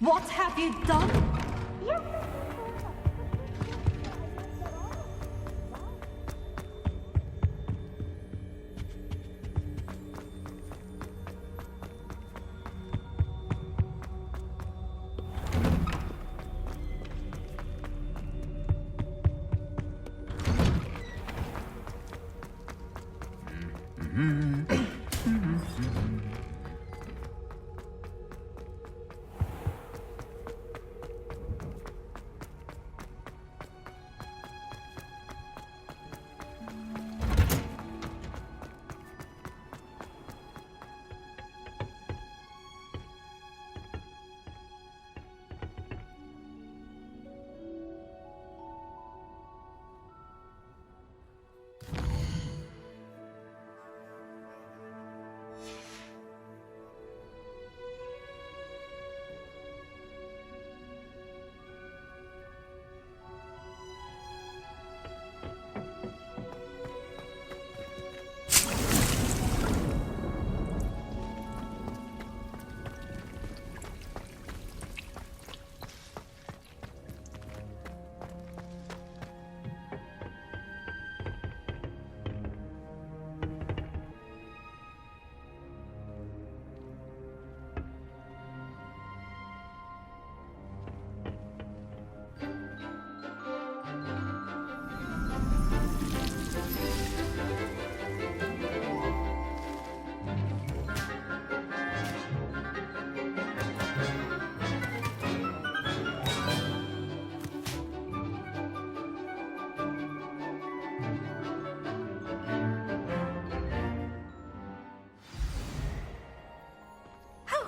What have you done?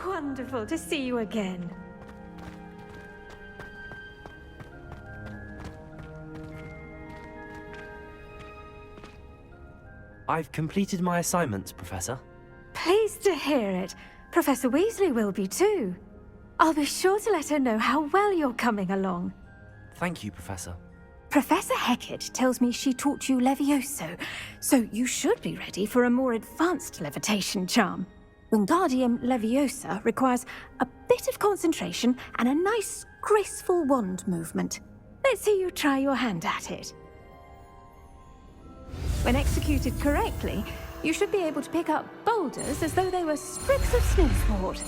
Wonderful to see you again. I've completed my assignments, Professor. Pleased to hear it. Professor Weasley will be too. I'll be sure to let her know how well you're coming along. Thank you, Professor. Professor Hecat tells me she taught you Levioso, so you should be ready for a more advanced levitation charm. Wingardium Leviosa requires a bit of concentration and a nice, graceful wand movement. Let's see you try your hand at it. When executed correctly, you should be able to pick up boulders as though they were sprigs of snowsport.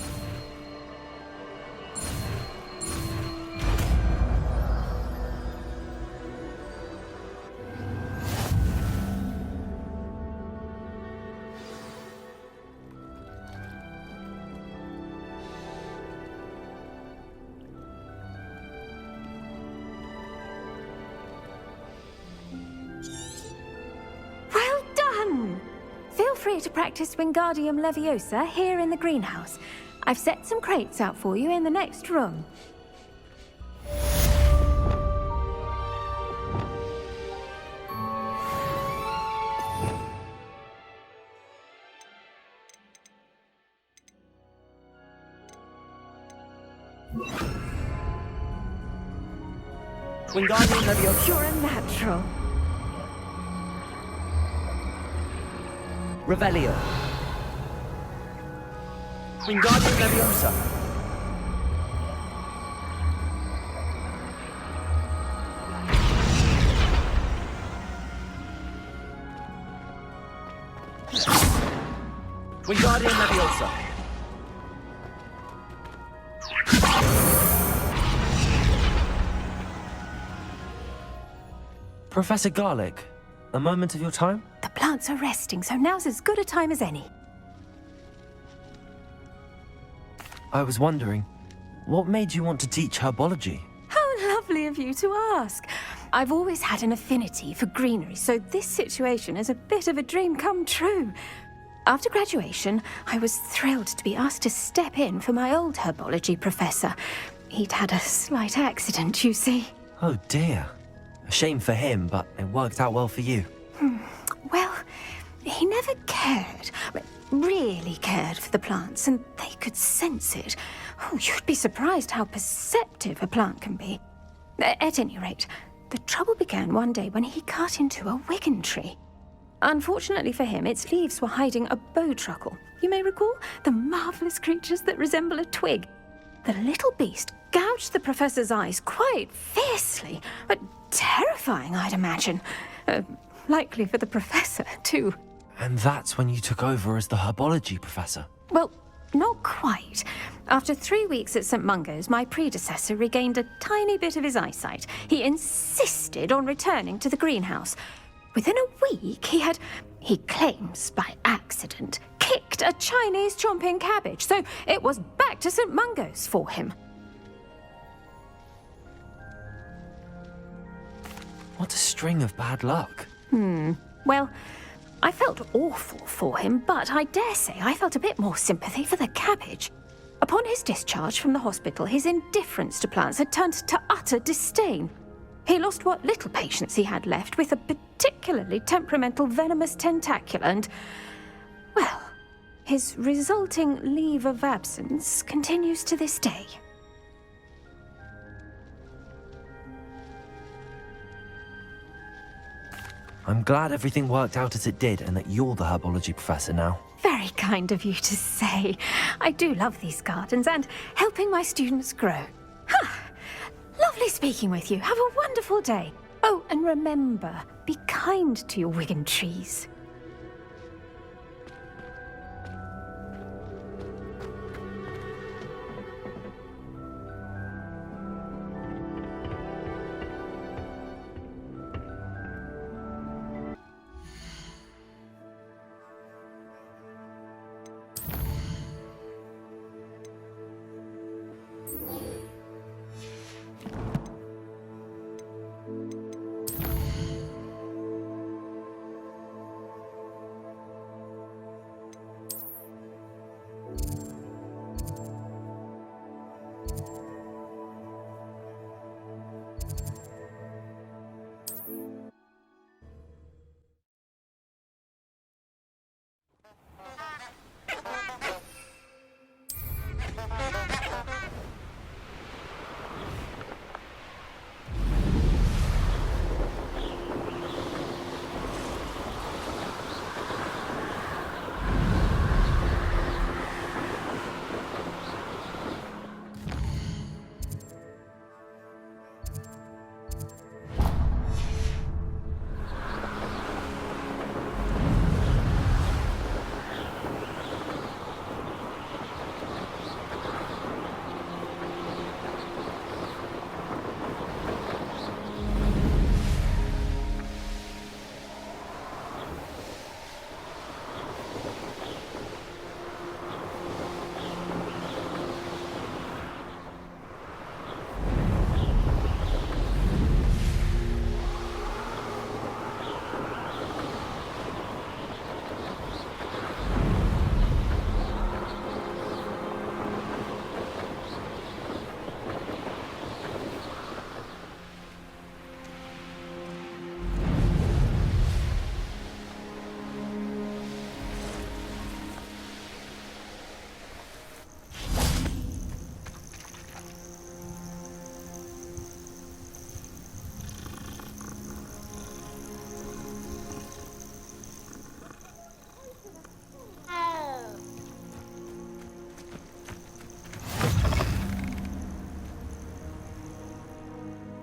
Feel free to practice Wingardium Leviosa here in the greenhouse. I've set some crates out for you in the next room. Wingardium Leviosa. You're a natural. Revelio. Wingardium Leviosa. Wingardium Leviosa. Professor Garlick, a moment of your time? The plants are resting, so now's as good a time as any. I was wondering, what made you want to teach herbology? How lovely of you to ask. I've always had an affinity for greenery, so this situation is a bit of a dream come true. After graduation, I was thrilled to be asked to step in for my old herbology professor. He'd had a slight accident, you see. Oh dear. A shame for him, but it worked out well for you. Well, he never cared, really cared for the plants, and they could sense it. Oh, you'd be surprised how perceptive a plant can be. At any rate, the trouble began one day when he cut into a wigan tree. Unfortunately for him, its leaves were hiding a bowtruckle. You may recall the marvellous creatures that resemble a twig. The little beast gouged the professor's eyes quite fiercely, but terrifying, I'd imagine. Likely for the professor, too. And that's when you took over as the herbology professor. Well, not quite. After 3 weeks at St. Mungo's, my predecessor regained a tiny bit of his eyesight. He insisted on returning to the greenhouse. Within a week, he claims by accident, kicked a Chinese chomping cabbage, so it was back to St. Mungo's for him. What a string of bad luck. Well, I felt awful for him, but I dare say I felt a bit more sympathy for the cabbage. Upon his discharge from the hospital, his indifference to plants had turned to utter disdain. He lost what little patience he had left with a particularly temperamental venomous tentacula and, well, his resulting leave of absence continues to this day. I'm glad everything worked out as it did and that you're the herbology professor now. Very kind of you to say. I do love these gardens and helping my students grow. Lovely speaking with you. Have a wonderful day. Oh, and remember, be kind to your Wigan trees.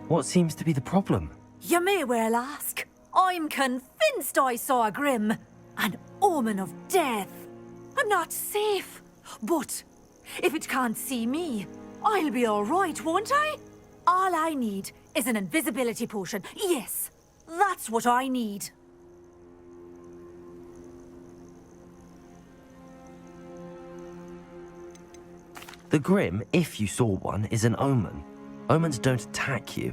What seems to be the problem? You may well ask. I'm convinced I saw a Grim, an omen of death. I'm not safe, but if it can't see me, I'll be all right, won't I? All I need is an invisibility potion. Yes, that's what I need. The Grim, if you saw one, is an omen. Omens don't attack you,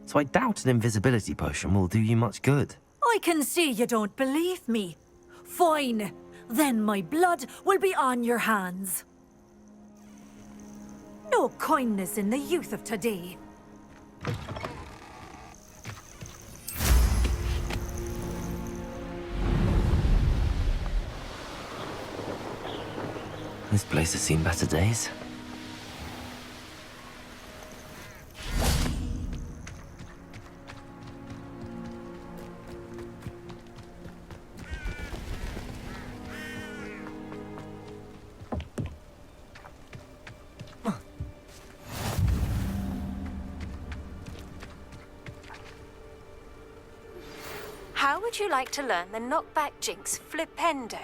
so I doubt an invisibility potion will do you much good. I can see you don't believe me. Fine, then my blood will be on your hands. No kindness in the youth of today. This place has seen better days. would you like to learn the knockback jinx flipendo?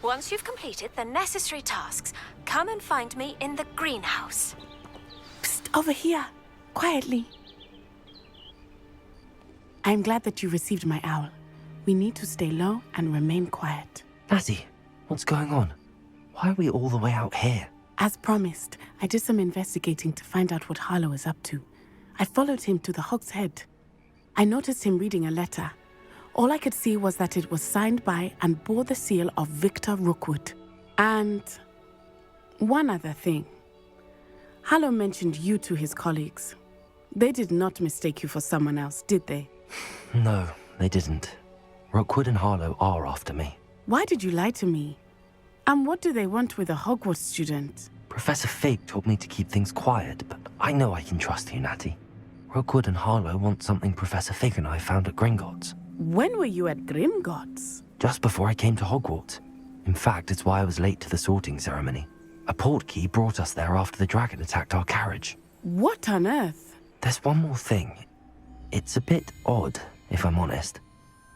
Once you've completed the necessary tasks, come and find me in the greenhouse. Psst, over here. Quietly. I'm glad that you received my owl. We need to stay low and remain quiet. Natty, what's going on? Why are we all the way out here? As promised, I did some investigating to find out what Harlow is up to. I followed him to the Hog's Head. I noticed him reading a letter. All I could see was that it was signed by and bore the seal of Victor Rookwood. And one other thing. Harlow mentioned you to his colleagues. They did not mistake you for someone else, did they? No, they didn't. Rookwood and Harlow are after me. Why did you lie to me? And what do they want with a Hogwarts student? Professor Fig told me to keep things quiet, but I know I can trust you, Natty. Rookwood and Harlow want something Professor Fig and I found at Gringotts. When were you at Gringotts? Just before I came to Hogwarts. In fact, it's why I was late to the sorting ceremony. A portkey brought us there after the dragon attacked our carriage. What on earth? There's one more thing. It's a bit odd, if I'm honest.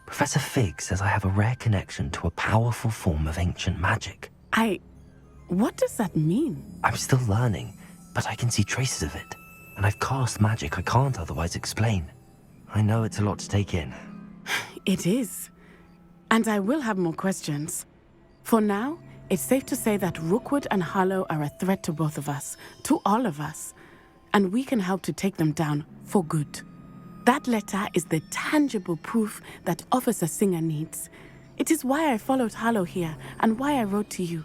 Professor Fig says I have a rare connection to a powerful form of ancient magic. What does that mean? I'm still learning, but I can see traces of it. And I've cast magic I can't otherwise explain. I know it's a lot to take in. It is. And I will have more questions. For now, it's safe to say that Rookwood and Harlow are a threat to both of us, to all of us. And we can help to take them down for good. That letter is the tangible proof that Officer Singer needs. It is why I followed Harlow here and why I wrote to you.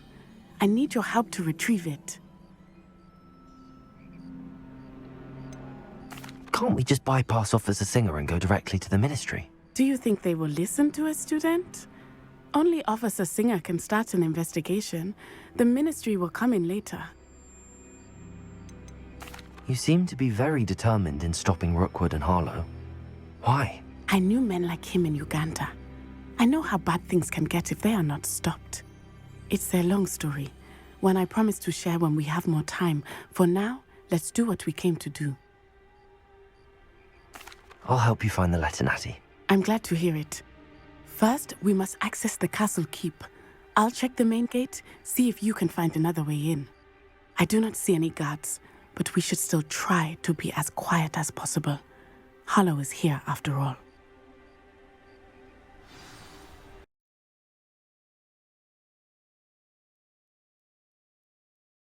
I need your help to retrieve it. Can't we just bypass Officer Singer and go directly to the Ministry? Do you think they will listen to a student? Only Officer Singer can start an investigation. The Ministry will come in later. You seem to be very determined in stopping Rookwood and Harlow. Why? I knew men like him in Uganda. I know how bad things can get if they are not stopped. It's a long story, one I promise to share when we have more time. For now, let's do what we came to do. I'll help you find the letter, Natty. I'm glad to hear it. First, we must access the castle keep. I'll check the main gate, see if you can find another way in. I do not see any guards, but we should still try to be as quiet as possible. Harlow is here after all.